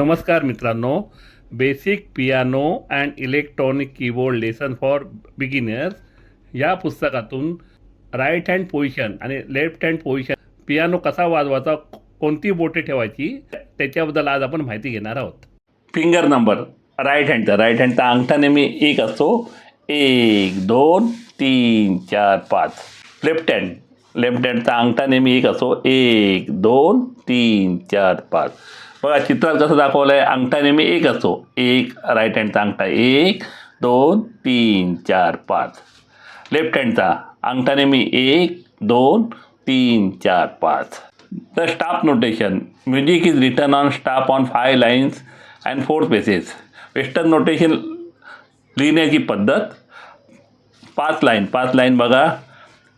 नमस्कार मित्रांनो, basic piano and electronic keyboard lesson for beginners या पुस्तकातून राईट हँड पोझिशन आणि लेफ्ट हँड पोझिशन पियानो कसा वाजवायचा, कोणती बोटे ठेवायची त्याच्याबद्दल आज आपण माहिती घेणार आहोत. फिंगर नंबर राईट हँडचा अंगठा नेहमी एक असतो. 1 2 3 4 5. लेफ्ट हँडचा अंगठा नेहमी एक असतो. 1 2 3 4 5. बघा चित्रात कसं दाखवलं आहे, अंगठा नेहमी एक असतो. एक राईट हँडचा अंगठा 1 2 3 4 5. लेफ्ट हँडचा अंगठा नेहमी 1 2 3 4 5. The staff notation. Music is written on staff on 5 lines and 4 spaces. Western notation लिहिण्याची पद्धत 5 लाईन बघा.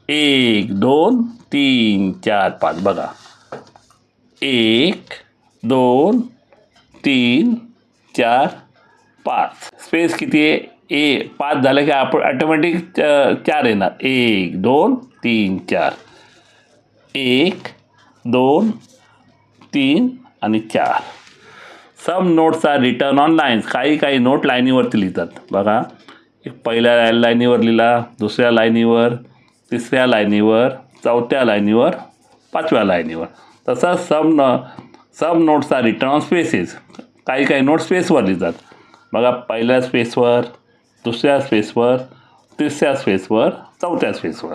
1 2 3 4 5 बघा. 1 2 3 4 5. स्पेस किती आहे? 5 झालं की आपण ऑटोमॅटिक 4 येणार. 1 2 3 4. 1 2 3 आणि 4. Some notes are written on lines. काही नोट लाईनीवरती लिहितात बघा. एक पहिल्या लाईनीवर लिहिला, दुसऱ्या लाईनीवर, तिसऱ्या लाईनीवर, चौथ्या लाईनीवर, 5व्या लाईनीवर. तसंच some notes are written on spaces. काही नोट स्पेसवर लिहितात बघा. पहिल्या स्पेसवर, दुसऱ्या स्पेसवर, तिसऱ्या स्पेसवर, चौथ्या स्पेसवर.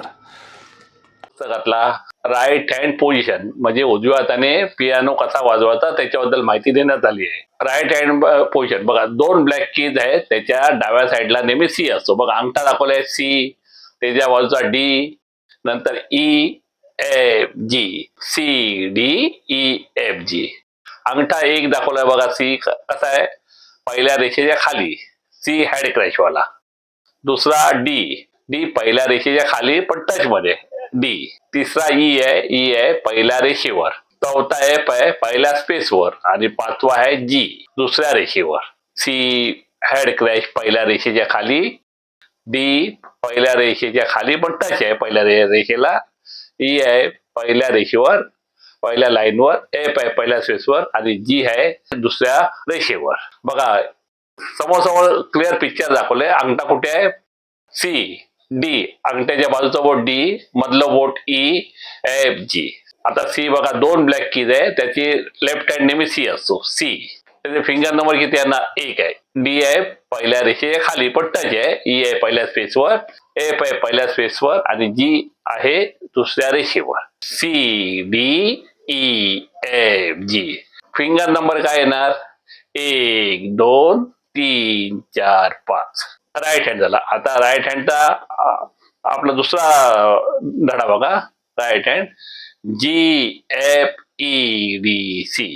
पुस्तकातला राईट हँड पोझिशन म्हणजे उजव्या हाताने पियानो कसा वाजवायचा त्याच्याबद्दल माहिती देण्यात आली आहे. राईट हँड पोझिशन बघा. 2 ब्लॅक कीज आहेत, त्याच्या डाव्या साईडला नेहमी सी असतो बघा. अंगठा दाखवलाय सी, त्याच्या बाजूचा डी, नंतर E F G. C D E F G. अंगठा एक दाखवलाय बघा. सी कसा आहे? पहिल्या रेषेच्या खाली सी हॅड क्रॅशवाला. दुसरा डी पहिल्या रेषेच्या खाली पण टच मध्ये डी. तिसरा ई आहे पहिल्या रेषेवर. चौथा एफ आहे पहिल्या स्पेसवर. आणि 5वा आहे जी दुसऱ्या रेषेवर. सी हॅड क्रॅश पहिल्या रेषेच्या खाली, डी पहिल्या रेषेच्या खाली पण टच आहे पहिल्या रेषेला, ई आहे पहिल्या रेषेवर पहिल्या लाईनवर, एफ आहे पहिल्या स्पेसवर आणि जी आहे दुसऱ्या रेषेवर. बघा समोर क्लिअर पिक्चर दाखवलंय. अंगठा कुठे आहे? C D. अंगठ्याच्या बाजूचा बोट डी, मधलं बोट ई एफ जी. आता सी बघा 2 ब्लॅक कीज आहे, त्याची लेफ्ट हँड नेहमी सी असतो. सी त्याचे फिंगर नंबर किती आहे ना? 1 आहे. डी आहे पहिल्या रेषेच्या खाली पण टच आहे, ई आहे पहिल्या स्पेसवर, एफ आहे पहिल्या स्पेसवर आणि जी आहे दुसऱ्या रेषेवर. C D E F G. Finger number काय येणार? 1 2 3 4 5. राईट हँड झाला. आता राईट हँडचा आपला दुसरा धडा बघा. Right hand G F E D C.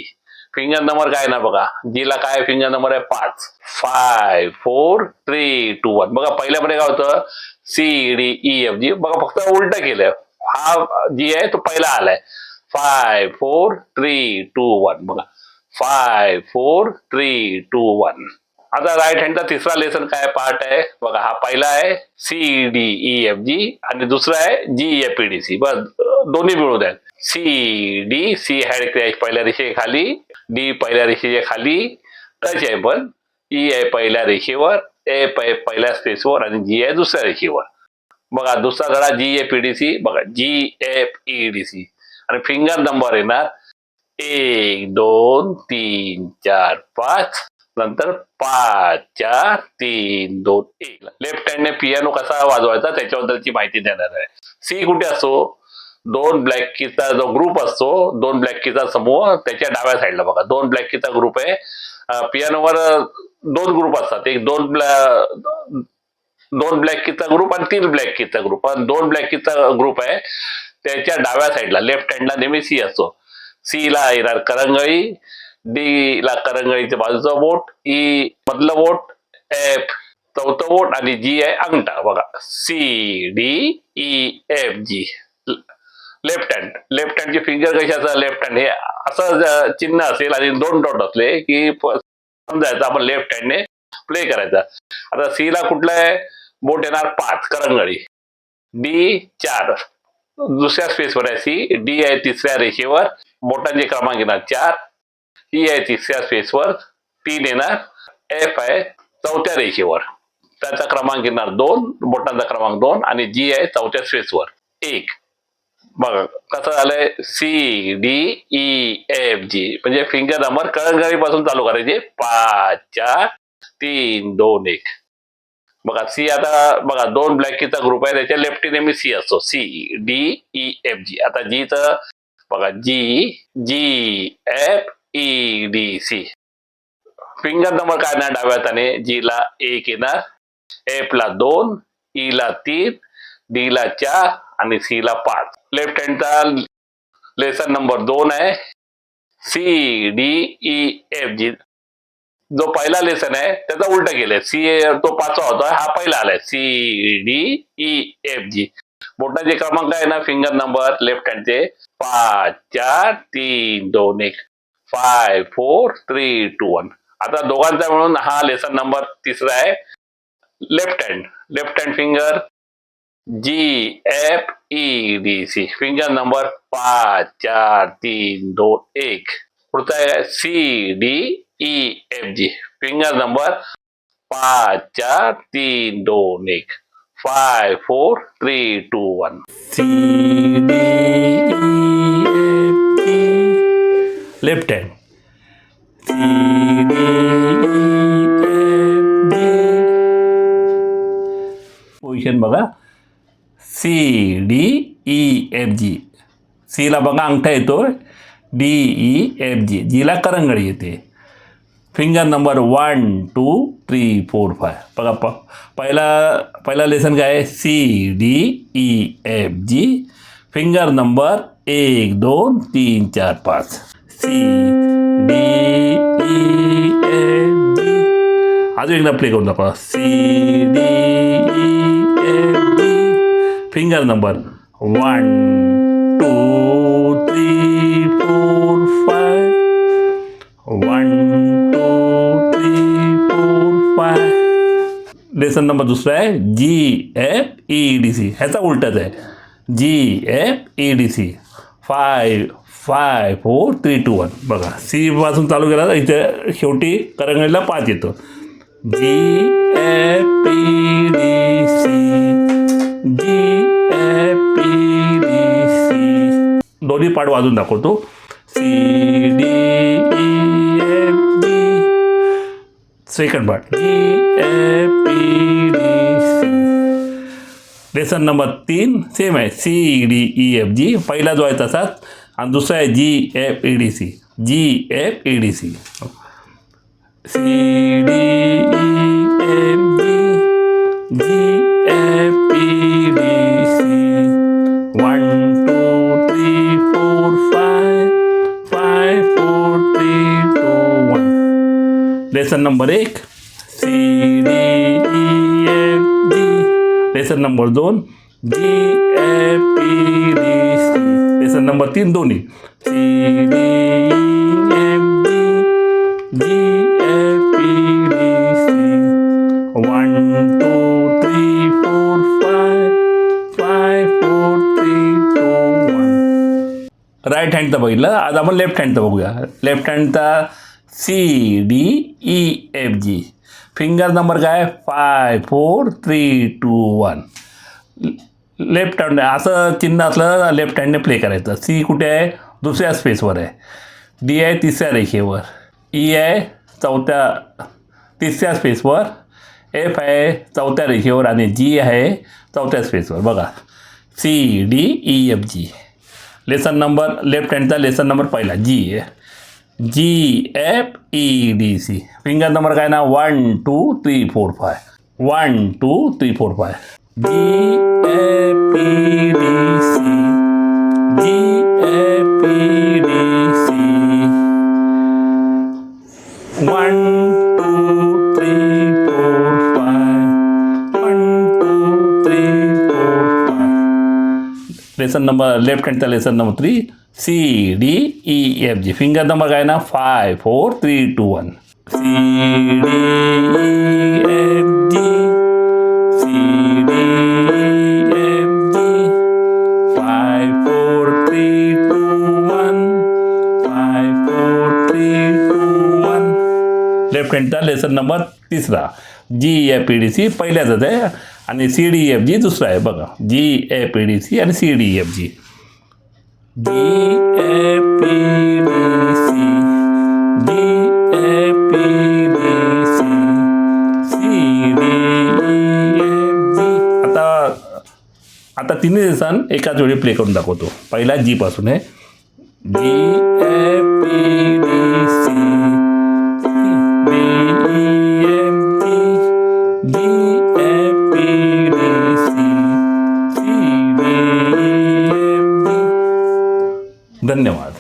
Finger number काय ना बघा. जी ला काय फिंगर नंबर आहे? 5. 5 4 3 2 1. बघा पहिल्यामध्ये काय होतं? C D E F G. बघा फक्त उलट केलंय. हा जी आहे तो पहिला आलाय. 5 4 3 2 1. बघा 5 4 3 2 1. आता राईट हँडचा तिसरा लेसन काय पार्ट आहे बघा. हा पहिला आहे C D E F G आणि दुसरा आहे G F E D C. बस दोन्ही मिळून आहेत. C D C had crash पहिल्या रेषेच्या खाली, डी पहिल्या रेषेच्या खाली टच आहे पण, ई आहे पहिल्या रेषेवर, एफ आहे पहिल्या स्पेसवर आणि जी आहे दुसऱ्या रेषेवर. बघा दुसरा धडा जी एफ ई डी सी. बघा जी एफ ई डी सी आणि फिंगर नंबर येणार 1 2 3 4 5. नंतर 5 4 3 2 1. लेफ्ट हँडने पियानो कसा वाजवायचा त्याच्याबद्दलची माहिती देणार आहे. सी कुठे असतो? 2 ब्लॅक कीचा जो ग्रुप असतो, 2 ब्लॅक कीचा समूह त्याच्या डाव्या साईडला बघा. 2 ब्लॅक कीचा ग्रुप आहे. पियानोवर 2 ग्रुप असतात. एक 2 ब्लॅक कीचा ग्रुप आणि 3 ब्लॅक कीचा ग्रुप. पण 2 ब्लॅक कीचा ग्रुप आहे त्याच्या डाव्या साईडला लेफ्ट हँडला नेहमी सी असतो. सी ला येणार करंगळी, डी ला करंगळीच्या बाजूचा बोट, ई मधलं बोट, एफ चौथं बोट आणि जी आहे अंगठा. बघा C D E F G. Left हँडची फिंगर कशाचं? लेफ्ट हँड हे असं चिन्ह असेल आणि 2 डॉट असले की समजायचं आपण लेफ्ट हँडने प्ले करायचा. आता सी ला कुठलं आहे बोट येणार? 5 करंगळी, डी 4 दुसऱ्या स्पेसवर आहे सी, डी आहे तिसऱ्या रेषेवर, बोटांचे क्रमांक येणार 4, ई आहे तिसऱ्या स्पेसवर, 3 येणार. एफ आहे चौथ्या रेषेवर, त्याचा क्रमांक येणार 2, बोटांचा क्रमांक 2 आणि जी आहे चौथ्या स्पेसवर 1. बघा कसं झालंय, C D E F G म्हणजे फिंगर नंबर कळंगळीपासून चालू करायचे. 5 4 3 2 1. बघा सी आता बघा 2 ब्लॅकीचा ग्रुप आहे, त्याच्या लेफ्टी नेहमी सी असतो. C D E F G. आता जी च बघा G G F E D C. Finger number काय ना डाव्या हाताने, जी ला 1 येणार, एफ ला 2, ई ला 3, डी ला 4 आणि सी ला 5. लेफ्ट हँडचा लेसन नंबर 2 आहे, C D E F G. जो पहिला लेसन आहे त्याचा उलट केलंय, सी तो 5वा होता, हा पहिला आलाय, C D E F G. बोटाचे क्रमांक आहे ना फिंगर नंबर लेफ्ट हँडचे 5 4 3 2 1, 5 4 3 2 1. आता दोघांचा मिळून हा लेसन नंबर तिसरा आहे. Left hand finger G F E D C. Finger number 5 4 3 2 1. पुढचा आहे C D E F G. Finger number 5 4 3 2 1, 5 4 3 2 1. C D E F G. Left hand C D E F G. Position बघा, C D E F G. C ला बघा अंगठा येतो, D E F G. G ला करंगळी येते. Finger number 1 2 3 4 5. बघा पहिला लेसन काय आहे, C D E F G. Finger number 1 2 3 4 5. C D E F G. अजून एकदा प्ले करून दाखवा, C D E F G. Finger number 1 2 3 4 5. 1 2 3 4 5. Lesson number दुसरा आहे G F E D C. ह्याचा उलटच आहे, G F E D C. 5 5 4 3 2 1. बघा C पासून चालू केला तर इथे शेवटी करंगळीला 5 येतो. G F E D C. G F E D C. दोन्ही पाठ वाजून दाखवतो, C D E F G. Second part G F E D C. Lesson number 3 same आहे, C D E F G. पहिला जो आहे तसाच आणि दुसरा आहे G F E D C. G F E D C. C D E F G. G F E D C. 1 2 3 4 5. 5 4 3 2 1. Lesson number 1 C D E F G. Lesson number 2 G F E D C. Lesson number 3 दोन्ही C D E F G. G F E D C. 1 2 3 4 5. 5 4 3 2 1. Right हँडचा बघितलं, आज आपण left हँडचा बघूया. Left हँडचा C D E F G. Finger number काय 5 4 3 2 1. Left hand असं चिन्ह असलं लेफ्ट हँडने प्ले करायचं. सी कुठे आहे, दुसऱ्या स्पेसवर आहे. डी आहे तिसऱ्या रेषेवर. ई आहे तिसऱ्या स्पेसवर. एफ आहे चौथ्या रेषेवर आणि जी आहे चौथ्या स्पेसवर. बघा C D E F G. Lesson number left हँडचा लेसन नंबर पहिला जी आहे, G F E D C. Finger number काय ना 1 2 3 4 5. 1 2 3 4 5. G F E D C. G F E D C. 1 2 3 4 5. 1 2 3 4 5. Lesson number left हँडचा lesson number 3 C D E F G. Finger number काय ना 5 4 3 2 1. C D E F G. C D E F G. 5 4 3 2 1. 5 4 3 left हँडचा lesson number 3 GFEDC पहिल्याच आहे आणि CDEFG दुसरा आहे बघा. GFEDC आणि CDEFG. GFEDC GFEDC CDEFG. आता तिन्ही लेसन एकाच वेळी प्ले करून दाखवतो. पहिला G पासून आहे. GFEDC धन्यवाद.